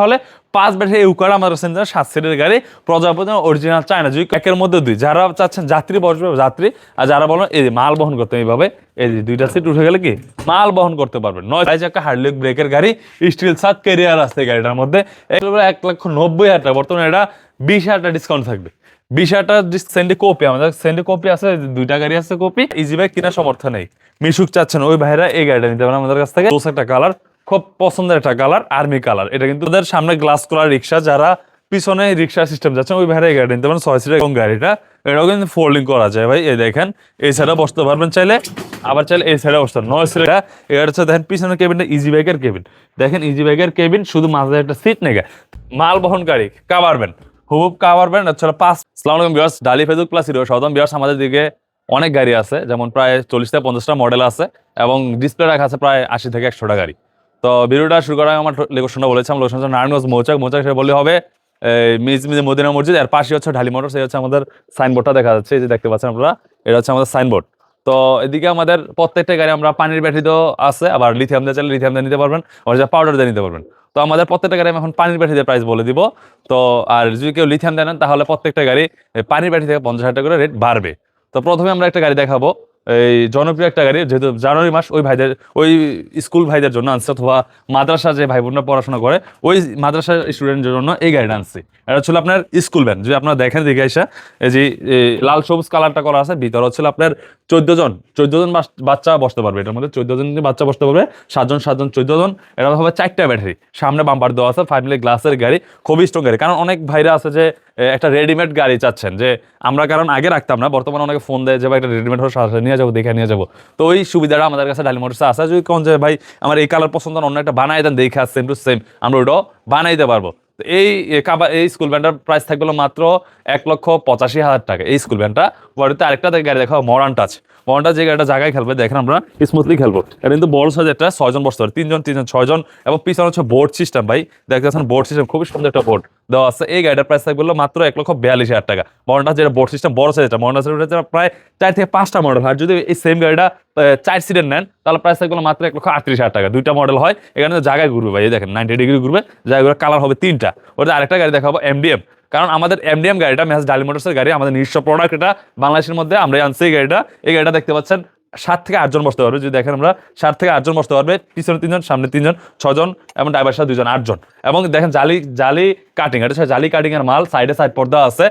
হলে 5 ব্যাটারি ইউকার আমাদের কাছে 7 সিটের গাড়ি, প্রজাপতি অরিজিনাল চায়না জুইক, একের মধ্যে 2। যারা চাচ্ছেন যাত্রী বসবে যাত্রী, আর যারা বলেন এই যে মাল বহন করতে এইভাবে এই যে 2টা সিট উঠে গেলে কি মাল বহন করতে পারবেন। 9 চাকা হাইড্রোলিক ব্রেকের গাড়ি, স্টিল সাত ক্যারিয়ার আছে গাড়িটার মধ্যে, 1,90,000 টাকা। বর্তমানে এটা 20,000 টাকা ডিসকাউন্ট থাকবে। 20,000 টাকা সেন্ডি কপি, আমাদের সেন্ডি কপি আছে, 2টা গাড়ি আছে কপি। ইজি বাইক কেনার সমর্থ নেই, মিশুক চাচ্ছেন ওই ভাইরা এই গাড়িটা নিতে পারেন আমাদের কাছ থেকে। একটা কালার, খুব পছন্দের একটা কালার, আর্মি কালার। এটা কিন্তু ওদের সামনে গ্লাস কলার রিক্সা, যারা পিছনে রিক্সা সিস্টেম যাচ্ছেন ওই ভাইরা এই গাড়ি নিতে পারেন 6 সিটের। এবং গাড়িটা এটাও কিন্তু ফোল্ডিং করা যায় ভাই, এই দেখেন এই সাইডে বসতে পারবেন চাইলে, আবার চাইলে এই সাইডে বসতে পারেন। 9 সিটের এটা হচ্ছে দেখেন পিছনের কেবিনটা ইজি বাইকের কেবিন, দেখেন ইজি বাইকের কেবিন, শুধু মাঝে একটা সিট নেই, মাল বহন গাড়ি কাভারবেন, হুবুব কাভারবেন হচ্ছে 5। আসসালামু আলাইকুম ভিউয়ার্স, ডালি ফেসবুক প্লাস হিরো সদম ভিউয়ার্স। আমাদের দিকে অনেক গাড়ি আছে, যেমন প্রায় 40 থেকে 50টা মডেল আছে এবং ডিসপ্লে রাখা আছে প্রায় 80 থেকে 100টা গাড়ি। তো ভিডিওটা শুরু করার আমার লোকেশনটা বলেছিলাম, লোকেশন নারায়ণগঞ্জ মৌচাক সে বললে হবে মদিনা মসজিদ, এর পাশে হচ্ছে ঢালি মোটরস। এই হচ্ছে আমাদের সাইনবোর্ডটা দেখা যাচ্ছে, এই যে দেখতে পাচ্ছেন আপনারা, এটা হচ্ছে আমাদের সাইনবোর্ড। তো এদিকে আমাদের প্রত্যেকটা গাড়ি আমরা পানির ব্যাটারিতেও আছে, আবার লিথিয়াম দিয়ে চাইলে লিথিয়াম দিয়ে নিতে পারবেন, আবার পাউডার দিয়ে নিতে পারবেন। তো আমাদের প্রত্যেকটা গাড়ি আমি এখন পানির ব্যাটারি দিয়ে প্রাইস বলে দিব। তো আর যদি কেউ লিথিয়াম দেন তাহলে প্রত্যেকটা গাড়ি পানির ব্যাটারি থেকে 50,000 টাকা করে রেট বাড়বে। তো প্রথমে আমরা একটা গাড়ি দেখাবো, এই জনপ্রিয় একটা গাড়ি, যেহেতু জানুয়ারি মাস, ওই ভাইদের ওই স্কুল ভাইদের জন্য আনছে, অথবা মাদ্রাসা যে ভাই বোনরা পড়াশোনা করে ওই মাদ্রাসা স্টুডেন্টের জন্য এই গাড়িটা আনছি। এটা হচ্ছিল আপনার স্কুল ভ্যান, যদি আপনারা দেখেন দিকে এসে এই যে লাল সবুজ কালারটা করা আছে, ভিতরে হচ্ছিল আপনার 14 জন বাচ্চা বসতে পারবে। এটার মধ্যে 14 জন বাচ্চা বসতে পারবে, 7 জন 14 জন। এটা হবে 4টা ব্যাটারি, সামনে বাম্পার দেওয়া আছে, 5 মিলি গ্লাসের গাড়ি, খুবই স্ট্রং গাড়ি। কারণ অনেক ভাইরা আছে যে একটা রেডিমেড গাড়ি চাচ্ছেন, যে আমরা কারণ আগে রাখতাম না, বর্তমানে অনেকে ফোন দেয় যে ভাই একটা রেডিমেড হয়ে সাথে নিয়ে যাবো, দেখে নিয়ে যাবো। তো ওই সুবিধাটা আমাদের কাছে ডালি মোটরসে আছে। যদি কোন যে ভাই আমার এই কালার পছন্দ, অন্য একটা বানাই দেন দেখে সেম টু সেম, আমরা ওইটাও বানাইতে পারবো। এই স্কুল ভ্যানটার প্রাইস থাকবে মাত্র 1,85,000 টাকা। এই স্কুল ভ্যানটা পরে আরেকটা গাড়ি দেখাবো, মডার্ন টাচ। যে গাড়িটা জায়গায় খেলবে, দেখেন আমরা স্মুথলি খেলবো। এটা কিন্তু বড় সাইজ, একটা 6 জন বসতে পারে, 3 জন 6 জন। এবং পিছনে হচ্ছে বোর্ড সিস্টেম, ভাই দেখতে পাচ্ছেন বোর্ড সিস্টেম, খুবই সুন্দর একটা বোর্ড দেওয়া আছে। এই গাড়িটার প্রাইস থাকবে মাত্র 1,42,000 টাকা। মডার্ন টাচ যেটা বোর্ড সিস্টেম বড় সাইজ, এটা মডার্ন টাচ প্রায় 4 থেকে 5টা মডেল হয়। যদি এই সেম গাড়িটা 4 সিটের নেন তাহলে প্রাইস থাকবে মাত্র 1,38,000 টাকা। 2টা মডেল হয়, এখানে জায়গায় ঘুরবে ভাই, দেখেন 90 ডিগ্রি ঘুরবে, জায়গাগুলো কালার হবে 3টা। ওটা আরেকটা গাড়ি দেখাবো এমডিএম, কারণ আমাদের এমডিএম গাড়িটা মেসাজ ডালি মোটরসের গাড়ি, আমাদের নিজস্ব প্রোডাক্ট। এটা বাংলাদেশের মধ্যে আমরা আনছি এই গাড়িটা দেখতে পাচ্ছেন 7 থেকে 8 জন বসতে পারবে। যদি দেখেন আমরা 7 থেকে 8 জন বসতে পারবে, পিছনে 3 জন, সামনে 3 জন, 6 জন, এবং ড্রাইভার সাথে 2 জন, 8 জন। এবং দেখেন জালি কাটিং, এটা হচ্ছে জালি কাটিং এর মাল, সাইড পর্দা আছে,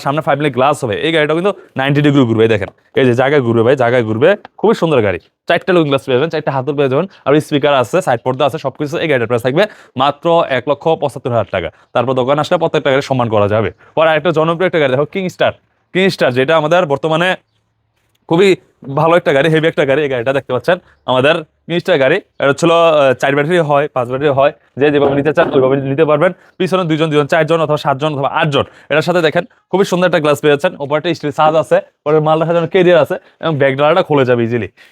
সামনে 5 মিলি গ্লাস হবে। এই গাড়িটা কিন্তু 90 ডিগ্রি ঘুরবে, দেখেন এই যে জায়গায় ঘুরবে ভাই, জায়গায় ঘুরবে, খুবই সুন্দর গাড়ি। 4টা লুকিং গ্লাস পেয়ে যাবেন, 4টা হাতল পেয়ে যাবেন, আর স্পিকার আছে, সাইড পর্দা আছে, সবকিছু। এই গাড়িটার প্রাইস থাকবে মাত্র 1,75,000 টাকা। তারপর দোকান আসলে প্রত্যেকটা গাড়ি সম্মান করা যাবে। পরে আরেকটা জনপ্রিয় একটা গাড়ি দেখো, কিংস্টার, যেটা আমাদের বর্তমানে খুবই ভালো একটা গাড়ি, হেভি একটা গাড়ি। এই গাড়িটা দেখতে পাচ্ছেন আমাদের মিনিস্টার গাড়ি। এটা ছিল 4 ব্যাটারি হয়, 5 ব্যাটারি হয়, যে যেভাবে নিতে চান ওইভাবে নিতে পারবেন। পিছনে 2 জন 4 জন, অথবা 7 জন, অথবা 8 জন। এটার সাথে দেখেন খুবই সুন্দর একটা গ্লাস পেয়ে যাচ্ছেন, ওপরটা স্টিল সাজ আছে, পরে মাল রাখার জন্য কেরিয়ার আছে, এবং ব্যাক ডালাটা খুলে যাবে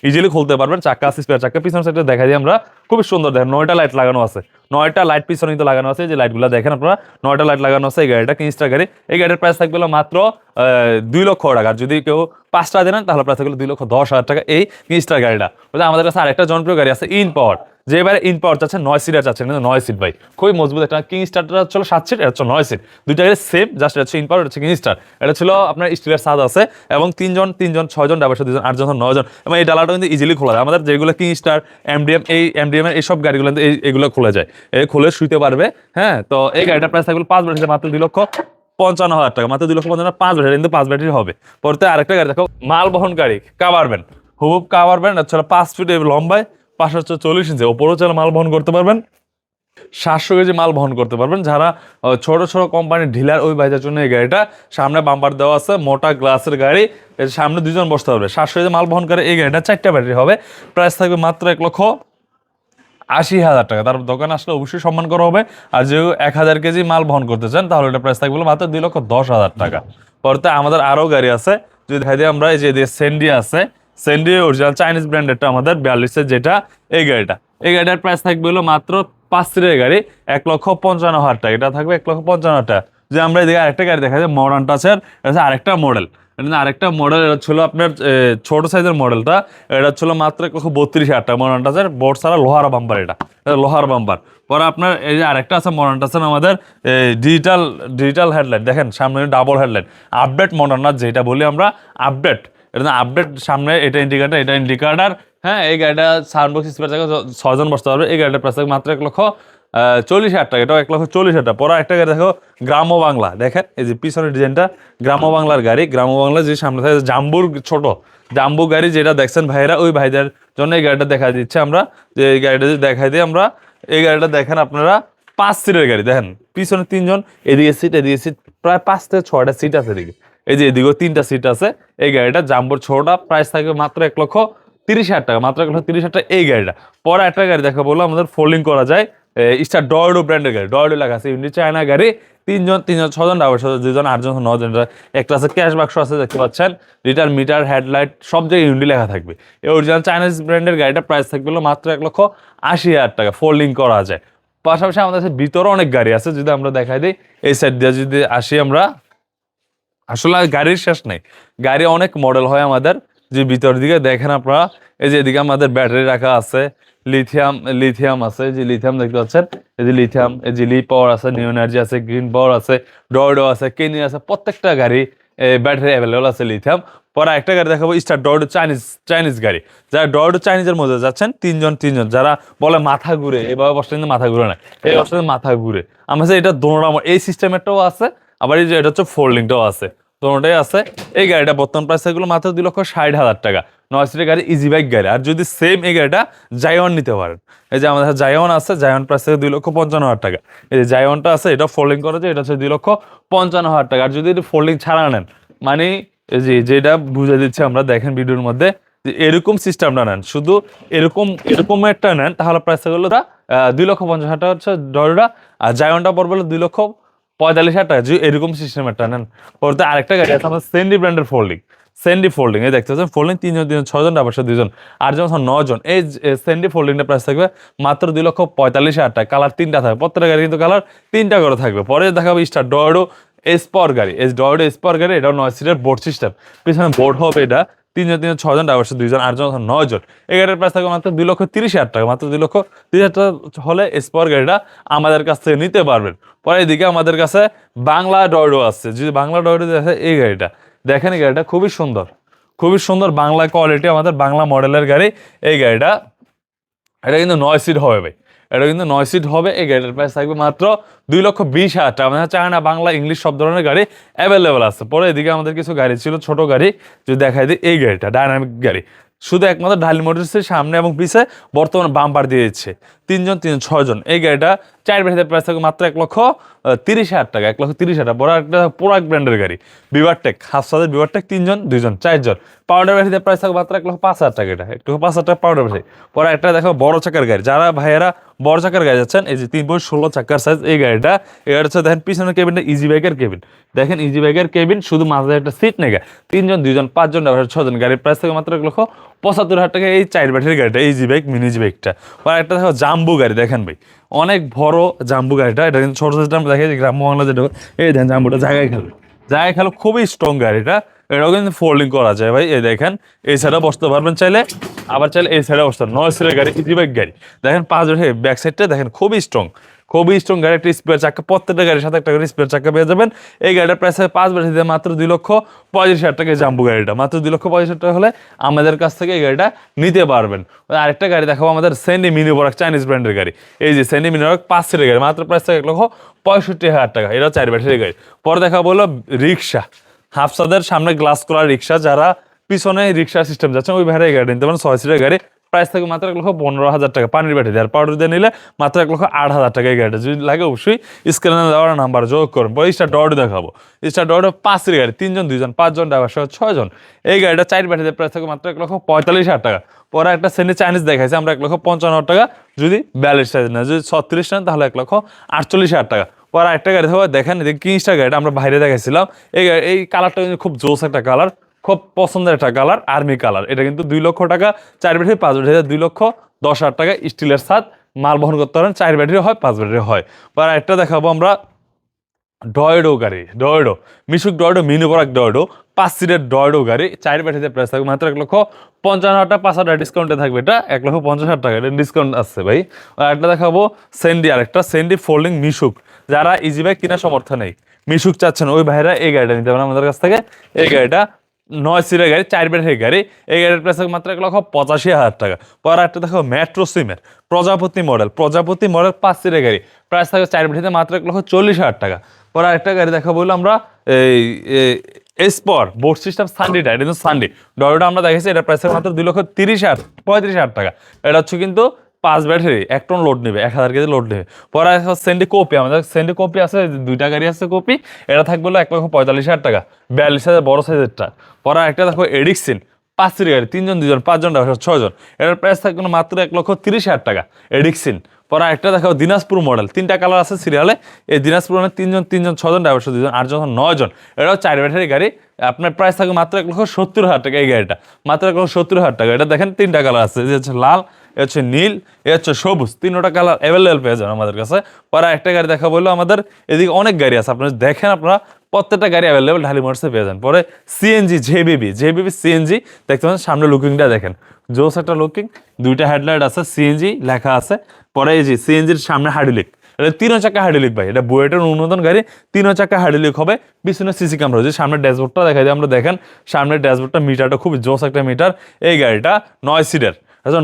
ইজিলি খুলতে পারবেন। চাক্কা আছে, স্পেয়ার চাক্কা। পিছনের সাইডে দেখা দিই আমরা, খুবই সুন্দর দেখেন 9টা লাইট লাগানো আছে, 9টা লাইট পিছনে কিন্তু লাগানো আছে, যে লাইটগুলো দেখেন আপনারা, 9টা লাইট লাগানো আছে। এই গাড়িটা কিংস্টার গাড়ি। এই গাড়ির প্রাইস থাকবে মাত্র 2 লক্ষ টাকা। যদি কেউ 5টা দেন তাহলে প্রাইস থাকবে 2,10,000 টাকা। এই কিংস্টার গাড়িটা। আমাদের কাছে আরেকটা জনপ্রিয় গাড়ি আছে, ইন পাওয়ার। যে এবারে ইন পাওয়ার চাচ্ছেন, 9 সিটার চাচ্ছেন, কিন্তু 9 সিট ভাই, খুবই মজবুত একটা। কিংস্টারটা হচ্ছে 7 সিট, এটা হচ্ছে 9 সিট। 2টা গাড়ি সেম, জাস্ট এটা হচ্ছে ইন পাওয়ার, এটা হচ্ছে কিংস্টার। এটা ছিল আপনার স্টিলের ছাদ আছে, এবং 3 জন 6 জন, ড্রাইভার 2 জন, 8 জন, 9 জন। এবং এই ডালাটা কিন্তু ইজিলি খোলা যায়। আমাদের যেগুলো কিংস্টার, এমডিএম, এই এমডিএম এর এইসব গাড়িগুলো এগুলো খোলা যায়, খুলে শুইতে পারবে। হ্যাঁ, তো এই গাড়িটার প্রাইস থাকবে 5 ব্যাটারি মাত্র 2,55,000 টাকা। মাত্র 2,55,000, 5 ব্যাটারি, কিন্তু 5 ব্যাটারি হবে। পরে আরেকটা গাড়ি দেখো, মাল বহন গাড়ি, কাভারবেন, হুবুব কাভারবেন। হচ্ছে 5 ফিট লম্বায়, 40 ইঞ্চি, ওপরও চাল মাল বহন করতে পারবেন, 700 কেজি মাল বহন করতে পারবেন। যারা ছোট কোম্পানির ডিলার, ওই ভাইদের জন্য এই গাড়িটা। সামনে বাম্পার দেওয়া আছে, মোটা গ্লাসের গাড়ি, সামনে 2 জন বসতে পারবে, 700 কেজি মাল বহন করে এই গাড়িটা। 4টা ব্যাটারি হবে, প্রাইস থাকবে মাত্র 1,80,000 টাকা। তার দোকানে আসলে অবশ্যই সম্মান করা হবে। আর যে 1000 কেজি মাল বহন করতে চান তাহলে এটা প্রাইস থাকবে মাত্র 2,10,000 টাকা। পরে আমাদের আরও গাড়ি আছে, যদি দেখাই দিই আমরা, এই যে সেন্ডি আছে, সেন্ডি অরিজিনাল চাইনিজ ব্র্যান্ডেরটা আমাদের 42-এর, যেটা এই গাড়িটার প্রাইস থাকবে মাত্র 5 সিটের গাড়ি, 1,55,000 টাকা। এটা থাকবে 1,55,000 টাকা। যে আমরা এদিকে আরেকটা গাড়ি দেখা যায়, মডার্ন টাচের, আরেকটা মডেল। এটা না আরেকটা মডেল, এটা ছিল আপনার ছোট সাইজের মডেলটা, এটা ছিল মাত্র 1,32,000 টাকা মডেল টাচের, বোর্ড ছাড়া লোহার বাম্পার, এটা লোহার বাম্পার। পরে আপনার এই যে আরেকটা আছে মডার্ন টাচের আমাদের ডিজিটাল ডিজিটাল হেডলাইট, দেখেন সামনে double headlight, update modern touch যেটা বলি আমরা আপডেট, এটা আপডেট, সামনে এটা ইন্ডিকেটার, এটা ইন্ডিকেটার। হ্যাঁ, এই গাড়িটা সাউন্ড বক্স স্পিকার জায়গায় 6 জন বসতে পারবে। এই গাড়িটার প্রাইস মাত্র 1,40,000 টাকা, এটাও 1,40,000 টাকা। পরে একটা গাড়ি দেখো গ্রাম্য বাংলা, দেখেন এই যে পিছনের ডিজাইনটা গ্রাম্য বাংলার গাড়ি, গ্রাম্য বাংলা যে সামনে থাকে জাম্বুর ছোট জাম্বু গাড়ি যেটা দেখছেন ভাইরা, ওই ভাইদের জন্য এই গাড়িটা দেখা দিচ্ছে আমরা, যে এই গাড়িটা যদি দেখাই দিই আমরা, এই গাড়িটা দেখেন আপনারা 5 সিটের গাড়ি, দেখেন পিছনে 3 জন, এদিকে সিট এদিকে সিট, প্রায় 5 থেকে 6টা সিট আছে এদিকে, এই যে এদিকেও 3টা সিট আছে। এই গাড়িটা জাম্বোর ছোটটা, প্রাইস থাকবে মাত্র 1,30,000 টাকা, মাত্র 1,30,000 টাকা এই গাড়িটা। পরে একটা গাড়ি দেখা বললো আমাদের ফোল্ডিং করা যায়, স্টার ডয়ডো ব্র্যান্ডের গাড়ি, ডয়ডো লেখা আছে, ইন্ডি চায়না গাড়ি, 3 জন 3 জন 6 জন ডাবল 2 জন 8 জন 9 জন, একটা আছে ক্যাশ বাক্স আছে দেখতে পাচ্ছেন, লিটার মিটার হেডলাইট সব জায়গায় ইন্ডি লেখা থাকবে। এই অরিজিনাল চাইনিজ ব্র্যান্ডের গাড়িটা প্রাইস থাকবে মাত্র 1,80,000 টাকা, ফোল্ডিং করা যায়। পাশাপাশি আমাদের কাছে ভিতরে অনেক গাড়ি আছে, যদি আমরা দেখাই দিই এই সাইড দিয়ে যদি আসি আমরা, আসলে গাড়ির শেষ নেই, গাড়ি অনেক মডেল হয় আমাদের। যে ভিতরের দিকে দেখেন আপনারা, এই যে এদিকে আমাদের ব্যাটারি রাখা আছে, লিথিয়াম লিথিয়াম আছে, যে লিথিয়াম দেখতে পাচ্ছেন, এই যে লিথিয়াম, এই যে লি পাওয়ার আছে, নিউ এনার্জি আছে, গ্রিন পাওয়ার আছে, ডয়ডো আছে, কেনি আছে, প্রত্যেকটা গাড়ি ব্যাটারি অ্যাভেলেবল আছে লিথিয়াম। পরে একটা গাড়ি দেখাবো স্টার ডয়ডো চাইনিজ চাইনিজ গাড়ি, যারা ডয়ডো চাইনিজের মধ্যে যাচ্ছেন 3 জন, যারা বলে মাথা ঘুরে, এভাবে বসলে কিন্তু মাথা ঘুরে না, এই বসলে মাথা ঘুরে, আমরা এটা দোনোটা এই সিস্টেমেরটাও আছে, আবার এই যে এটা হচ্ছে ফোল্ডিংটাও আছে, দোনোটাই আছে। এই গাড়িটা বর্তমান প্রাইস এগুলো মাত্র 2,60,000 টাকা, 9 সিটের গাড়ি, ইজি বাইক গাড়ি। আর যদি সেম এই গাড়িটা জায়ন নিতে পারেন, এই যে আমাদের জায়ন আছে, জায়ন প্রাইস থেকে 2,55,000 টাকা। এই যে জায়নটা আছে, এটা ফোল্ডিং করা যায়, এটা হচ্ছে 2,55,000 টাকা। আর যদি এটা ফোল্ডিং ছাড়া নেন, মানে এই যে যেটা বুঝে দিচ্ছি আমরা, দেখেন ভিডিওর মধ্যে, যে এরকম সিস্টেমটা নেন, শুধু এরকম এরকম একটা নেন, তাহলে প্রাইস হলো 2,50,000 টাকা হচ্ছে ডরটা, আর জায়নটা পড়বে 2,45,000 টাকা। যদি এরকম সিস্টেম একটা নেন। পরে আরেকটা গাড়ি আছে আমাদের সেন্ডি ব্র্যান্ডের ফোল্ডিং, সেন্ডি ফোল্ডিং, এই দেখতে পাচ্ছেন ফোল্ডিং 3 জন 3 জন 6 জন ডাবল 2 জন 8 জন 9 জন। এই সেন্ডি ফোল্ডিংটা প্রাইস থাকবে মাত্র 2,45,000 টাকা। কালার 3টা থাকবে, প্রত্যেকটা গাড়ি কিন্তু কালার 3টা করে থাকবে। পরে দেখাবো স্টার ডয়ডো এসপর গাড়ি, ডয়ডো এসপর গাড়ি, এটাও 9 সিটের বোর্ড সিস্টেম, পিছনে বোর্ড হবে, এটা 3 জন 3 জন 6 জন ডাবল 2 জন 8 জন 9 জন। এই গাড়ির প্রাইস থাকবে মাত্র 2,30,000 টাকা, মাত্র 2,30,000 টাকা হলে স্পর গাড়িটা আমাদের কাছ থেকে নিতে পারবেন। পরে এদিকে আমাদের কাছে বাংলা ডয়ডো আছে, যদি বাংলা ডয়ডো দেখে এই গাড়িটা দেখেন, এই গাড়িটা খুবই সুন্দর, খুবই সুন্দর, বাংলা কোয়ালিটি, আমাদের বাংলা মডেলের গাড়ি। এই গাড়িটা এটা কিন্তু 9 সিট হবে ভাই, এটা কিন্তু 9 সিট হবে। এই গাড়িটার প্রাইস থাকবে মাত্র 2,20,000 টাকা। মানে চায়না বাংলা ইংলিশ সব ধরনের গাড়ি অ্যাভেলেবেল আছে। পরে এদিকে আমাদের কিছু গাড়ি ছিল ছোট গাড়ি, যদি দেখাই দিই এই গাড়িটা ডায়নামিক গাড়ি, শুধু একমাত্র ঢালি মোটরসের সামনে এবং পিছে বর্তমানে বাম্পার দিয়ে দিচ্ছে, 3 জন 3 জন 6 জন। এই গাড়িটা 4 ব্যাটারির প্রাইস থাকবে মাত্র 1,30,000 টাকা, 1,30,000 টাকা। বড় একটা পোড়াক ব্র্যান্ডের গাড়ি, বিভারটেক, হাফসাদের বিভারটেক, 3 জন 2 জন 4 জন। পাউডার ব্যাটারিতে প্রাইস থাকবে মাত্র 1,05,000 টাকা, এটা 1,05,000 টাকা পাউডার ব্যাটারি। পরে একটা দেখো বড় চাকার গাড়ি, যারা ভাইয়েরা বড় চাকার গাড়ি যাচ্ছেন, এই যে 3.16 চাকার সাইজ এই গাড়িটা, এই গাড়িটা হচ্ছে দেখেন পিছনের কেবিনটা ইজি বাইকের কেবিন, দেখেন ইজি বাইকের কেবিন, শুধু মাঝে একটা সিট নেই, 3 জন 2 জন 5 জন 6 জন। গাড়ির প্রাইস থেকে মাত্র 1,75,000 টাকা এই 4 ব্যাটারির গাড়িটা, ইজি বাইক মিনি ইজি বাইকটা। আর একটা দেখো জাম্বু গাড়ি, দেখেন ভাই অনেক বড় জাম্বু গাড়িটা, এটা কিন্তু ছোট ছোট আমরা দেখে গ্রাম্য বাংলা যেটা, এই দেখেন জাম্বুটা জায়গায় খেলো, জায়গায় খেলো, খুবই স্ট্রং গাড়িটা। এটাও কিন্তু ফোল্ডিং করা যায় ভাই, এই দেখেন এই সাইডে বসতে পারবেন চাইলে, আবার চাইলে এই সাইডে বসতে, 9 সিটের গাড়ি, ইজি বাইক গাড়ি, দেখেন 5 ব্যাক সাইডটা দেখেন খুবই স্ট্রং, খুবই স্ট্রং গাড়ি, একটা স্পেয়ার চাকা, প্রত্যেকটা গাড়ির সাথে একটা করে স্পেয়ার চাকা পেয়ে যাবেন। এই গাড়িটার প্রাইস 5 ব্যাটারিতে মাত্র 2,45,000 টাকা, জাম্বু গাড়িটা মাত্র 2,45,000 টাকা হলে আমাদের কাছ থেকে এই গাড়িটা নিতে পারবেন। আরেকটা গাড়ি দেখাবো আমাদের সেন্ডি মিনি বরাক, চাইনিজ ব্র্যান্ডের গাড়ি, এই যে সেন্ডি মিনি বরাক 5 সিটের গাড়ি, মাত্র প্রাইস থাকে 1,65,000 টাকা, এটা 4 ব্যাটারির গাড়ি। পরে দেখা বললো রিক্সা, হাফসাদের সামনে গ্লাস করা রিক্সা, যারা পিছনে রিক্সা সিস্টেম যাচ্ছেন ওই ভাইয়ের গাড়ি নিতে পারেন, 6 সিটের গাড়ি, প্রাইস থাকে মাত্র 1,15,000 টাকা, পানির ব্যাটারি আর পাউডার দিয়ে নিলে মাত্র 1,08,000 টাকা। এই গাড়িটা যদি লাগে অবশ্যই স্ক্রিনে দেওয়ার নাম্বার যোগ করুন। পরে স্টার ডট দেখাবো, স্টার ডট 5 সিটের গাড়ি, 3 জন 2 জন 5 জন ড্রাইভার সহ 6 জন। এই গাড়িটা 4 ব্যাটারিতে প্রাইস থাকে মাত্র 1,45,000 টাকা। পরে একটা সেন্ডি চাইনিজ দেখাইছে আমরা 1,55,000 টাকা, যদি 42 সাইজ না, যদি 36 নেন তাহলে 1,48,000 টাকা। পরে একটা গাড়ি থাকবে, দেখেন কিংস্টার গাড়িটা আমরা বাইরে দেখাইছিলাম, এই কালারটা কিন্তু খুব জোস একটা কালার, খুব পছন্দের একটা কালার, আর্মি কালার। এটা কিন্তু 2 লক্ষ টাকা, 4 ব্যাটারি 5 ব্যাটারি 2,10,000 টাকা, স্টিলের সাথ, মাল বহন করতে পারেন, 4 ব্যাটারি হয় 5 ব্যাটারি হয়। পরে একটা দেখাবো আমরা ডয়েডো গাড়ি, ডয়েডো মিশুক ডয়েডো, মিনি পরাক ডয়েডো, 5 সিটের ডয়েডো গাড়ি, 4 ব্যাটারিতে প্রাইস থাকবে মাত্র 1,55,000 টাকা, 5,000 ডিসকাউন্টে থাকবে এটা 1,50,000 টাকা, এটা ডিসকাউন্ট আছে ভাই। আর একটা দেখাবো সেন্ডি, আরেকটা সেন্ডি ফোল্ডিং মিশুক, যারা ইজি বাইক কেনার সমর্থ নেই, মিশুক চাচ্ছেন ওই ভাইরা এই গাড়িটা নিতে পারেন আমাদের কাছ থেকে। এই গাড়িটা 9 সিটের গাড়ি, 4 ব্যাটারির গাড়ি, এই গাড়ির প্রাইস থাকবে মাত্র 1,85,000 টাকা। পরে একটা দেখো মেট্রো সিমের প্রজাপতি মডেল, 5 সিটের গাড়ি, প্রাইস থাকবে 4 ব্যাটারিতে মাত্র 1,40,000 টাকা। পরে আরেকটা গাড়ি দেখা বললো আমরা এই এসপর বোর্ড সিস্টেম সানডিটা, এটা কিন্তু সানডি ডয়োটা আমরা দেখেছি, এটা প্রাইস মাত্র 2,35,000 টাকা। এটা হচ্ছে কিন্তু 5 ব্যাটারি, 1 টন লোড নেবে, 1,000 কেজি লোড নেবে। পরে সেন্ডি কপি, আমাদের সেন্ডি কপি আছে, 2টা গাড়ি আছে কপি, এটা থাকবে হলো 1,45,000 টাকা, 42,000 বড় সাইজেরটা। পরে একটা দেখো এডিক্সিন 5 সিটের গাড়ি, 3 জন 2 জন 5 জন 6 জন, এটার প্রাইস থাকবে মাত্র 1,30,000 টাকা এডিক্সিন। পরে একটা দেখো দিনাজপুর মডেল, 3টা কালার আছে সিরিয়ালে, এই দিনাজপুর মডেল 3 জন 3 জন 6 জন ড্রাইভার 2 জন 8 জন 9 জন, এটাও 4 ব্যাটারি গাড়ি, আপনার প্রাইস থাকবে মাত্র 1,70,000 টাকা। এই গাড়িটা মাত্র 1,70,000 টাকা। এটা দেখেন 3টা কালার আছে, এই হচ্ছে লাল, এ হচ্ছে নীল, এ হচ্ছে সবুজ, 3টা কালার অ্যাভেলেবেল পেয়ে যাবেন আমাদের কাছে। পরে একটা গাড়ি দেখা বললো, আমাদের এদিকে অনেক গাড়ি আছে, আপনারা দেখেন, আপনারা প্রত্যেকটা গাড়ি অ্যাভেলেবেল ঢালি মোটরসে পেয়ে যান। পরে সিএনজি জেবিবি সিএনজি দেখতে পাচ্ছেন, সামনে লুকিংটা দেখেন, জোস একটা লুকিং, 2টা হেডলাইট আছে, সিএনজি লেখা আছে। পরে এই যে সিএনজির সামনে হাইড্রোলিক, এটা 3 চাকা হাইড্রোলিক ভাই, এটা বুয়েটের উন্নতন গাড়ি, 3 চাকা হাইড্রোলিক হবে, পিছনে সিসি ক্যামেরা হচ্ছে, সামনের ড্যাশবোর্ডটা দেখা যায়, আমরা দেখেন সামনের ড্যাশবোর্ডটা, মিটারটা খুব জোস একটা মিটার। এই গাড়িটা 9 সিটের,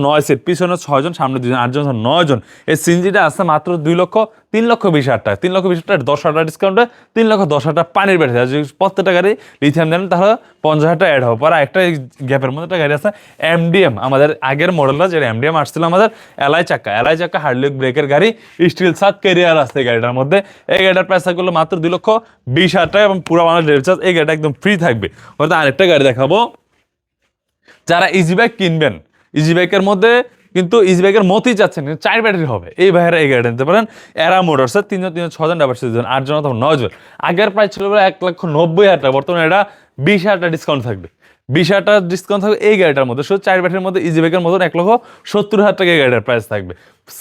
9 সিট, পিছনে 6 জন, সামনে 2 জন, 8 জন 9 জন। এই সিএনজিটা আছে মাত্র 3,20,000 টাকা, 3,20,000 টাকা, 10,000 টাকা ডিসকাউন্টে 3,10,000 টাকা পানির ব্যাটারি। যদি প্রত্যেকটা গাড়ি লিথিয়াম দেন তাহলে 50,000 টাকা অ্যাড হবে। পরে একটা গ্যাপের মধ্যে একটা গাড়ি আছে এমডিএম, আমাদের আগের মডেলটা যেটা এমডিএম আসছিল, আমাদের এলআই চাকা হাইড্রোলিক ব্রেকের গাড়ি, স্টিল সাত ক্যারিয়ার আছে এই গাড়িটার মধ্যে। এই গাড়িটার প্রাইস থাকবে মাত্র 2,20,000 টাকা, এবং পুরো বাংলা ডেলিভারি চার্জ, এই গাড়িটা একদম ফ্রি থাকবে। ওটা আরেকটা গাড়ি দেখাবো, যারা ইজি বাইক কিনবেন, ইজি বাইকের মধ্যে কিন্তু ইজি বাইকের মতই যাচ্ছেন, কিন্তু 4 ব্যাটারি হবে, এই ভাইয়েরা এই গাড়িটা নিতে পারেন। এরা মোটরসে 3 জন 3 জন 6 জন ড্রাইভার 2 জন 8 জন অথবা 9 জন। আগের প্রাইস ছিল 1,90,000 টাকা, বর্তমানে এটা 20,000 টাকা ডিসকাউন্ট থাকবে, 20,000 টাকা ডিসকাউন্ট থাকবে এই গাড়িটার মধ্যে। শুধু 4 ব্যাটারির মধ্যে ইজি বাইকের মতন 1,70,000 টাকা এই গাড়িটার প্রাইস থাকবে।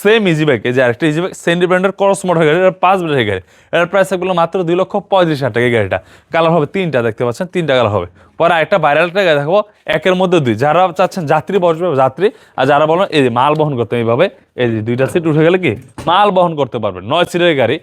সেম ইজি বাইক, এই যে আরেকটা ইজি বাইক সেন্ডি ব্র্যান্ডের ক্রস মডেল গাড়ি, এটা 5 ব্যাটারি গাড়ি, এটার প্রাইস থাকবে মাত্র 2,35,000 টাকা। এই গাড়িটা কালার হবে 3টা, দেখতে পাচ্ছেন 3টা কালার হবে। পরে একটা ভাইরাল টাকা দেখবো, 1-এর মধ্যে 2, যারা চাচ্ছেন যাত্রী বসবে যাত্রী, আর যারা বলেন এই যে মাল বহন করতে এইভাবে, এই যে 2টা সিট উঠে গেলে কি মাল বহন করতে পারবেন। 9 সিটের গাড়ি,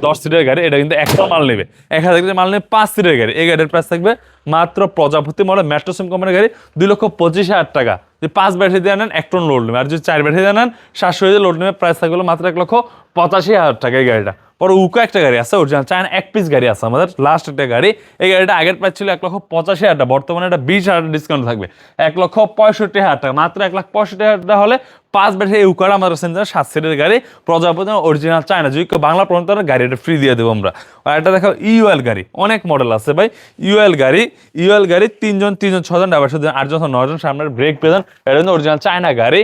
10 সিটের গাড়ি, এটা কিন্তু একটা মাল নেবে, 1,000 কেজি মাল নেবে, 5 সিটের গাড়ি। এই গাড়ির প্রাইস থাকবে মাত্র প্রজাপতি মডেল মেট্রো সিম কোম্পানির গাড়ি, 2,25,000 টাকা। যদি 5 ব্যাটারি দিয়ে নেন 1 টন লোড নেবে, আর যদি 4 ব্যাটারি দিয়ে নেন 700 কেজি লোড নেবে, প্রাইস থাকবে মাত্র 1,85,000 টাকা এই গাড়িটা। পরে উকো একটা গাড়ি আছে, অরিজিনাল চায়না 1 পিস গাড়ি আছে আমাদের, লাস্ট একটা গাড়ি। এই গাড়িটা আগের প্রাইস ছিল 1,85,000 টাকা, বর্তমানে এটা 20,000 ডিসকাউন্ট থাকবে, 1,65,000 টাকা, মাত্র 1,65,000 টাকা হলে 5 ব্যাটারি উকার আমাদের সেন্টার 7 সিটের গাড়ি, প্রজাপতি অরিজিনাল চায়না, যদি কেউ বাংলা পর্যন্ত গাড়িটা ফ্রি দিয়ে দেবো আমরা। আর একটা দেখো ইউএল গাড়ি, অনেক মডেল আছে ভাই, ইউএল গাড়ি 3 জন 6 জন ড্রাইভার 8 জন 9 জন, সামনের ব্রেক পেয়ে এটা কিন্তু অরিজিনাল চায়না গাড়ি,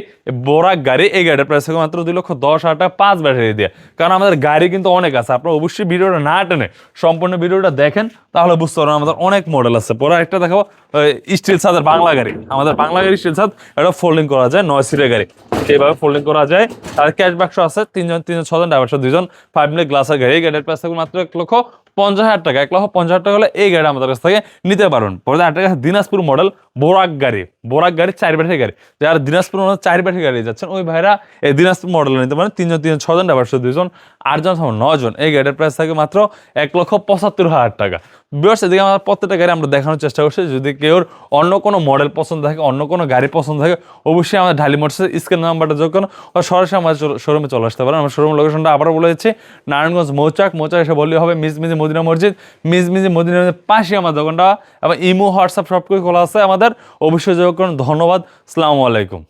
বোরাক গাড়ি। এই গাড়ির প্রাইস থাকবে মাত্র 2,10,000 টাকা, 5 ব্যাটারি দিয়ে। কারণ আমাদের গাড়ি কিন্তু অনেক আছে, আপনারা অবশ্যই ভিডিওটা না টেনে সম্পূর্ণ ভিডিওটা দেখেন, তাহলে বুঝতে পারবেন আমাদের অনেক মডেল আছে। পরে একটা দেখাবো স্টিল ছাদের বাংলা গাড়ি, আমাদের বাংলা গাড়ি স্টিল ছাদ, এটা ফোল্ডিং করা যায়, 9 সিটের গাড়ি, এইভাবে ফোল্ডিং করা যায়। আর ক্যাশ বাক্স আছে, 3 জন 6 জন ড্রাইভার 2 জন, 5 মিনিট গ্লাসের গাড়ি। এই গাড়ির প্রাইস থাকবে মাত্র 1,50,000 টাকা, 1,50,000 টাকা হলে এই গাড়ি আমাদের কাছ থেকে নিতে পারবেন। পরে একটা দিনাজপুর মডেল বোরাক গাড়ি 4 ব্যাটারি গাড়ি, যারা দিনাজপুর মডেল 4 ব্যাটারি গাড়ি যাচ্ছেন ওই ভাইরা এই দিনাজপুর মডেল নিতে পারেন। 3 জন 6 জন ড্রাইভার 2 জন, 8 জন 9 জন। এই গাড়ির প্রাইস থাকে মাত্র 1,75,000 টাকা। বিয়ার্স, এদিকে আমরা প্রত্যেকটা গাড়ি আমরা দেখানোর চেষ্টা করছি। যদি কেউ অন্য কোনো মডেল পছন্দ থাকে, অন্য কোনো গাড়ি পছন্দ থাকে, অবশ্যই আমাদের ঢালি মোটরসের স্ক্রিন নাম্বারটা যোগ করুন, সরাসরি আমাদের শোরুমে চলে আসতে পারেন। আমার শোরুম লোকেশনটা আবারও বলে দিচ্ছি, নারায়ণগঞ্জ মৌচাক এসে বললেই হবে, মিজমিজি মদিনা মসজিদ, মিজমিজি মদিনা মসজিদের পাশে আমার দোকানটা, এবং ইমো হোয়াটসঅ্যাপ সব কিছু খোলা আছে আমাদের, অবশ্যই যোগ করুন। ধন্যবাদ, আসসালামু আলাইকুম।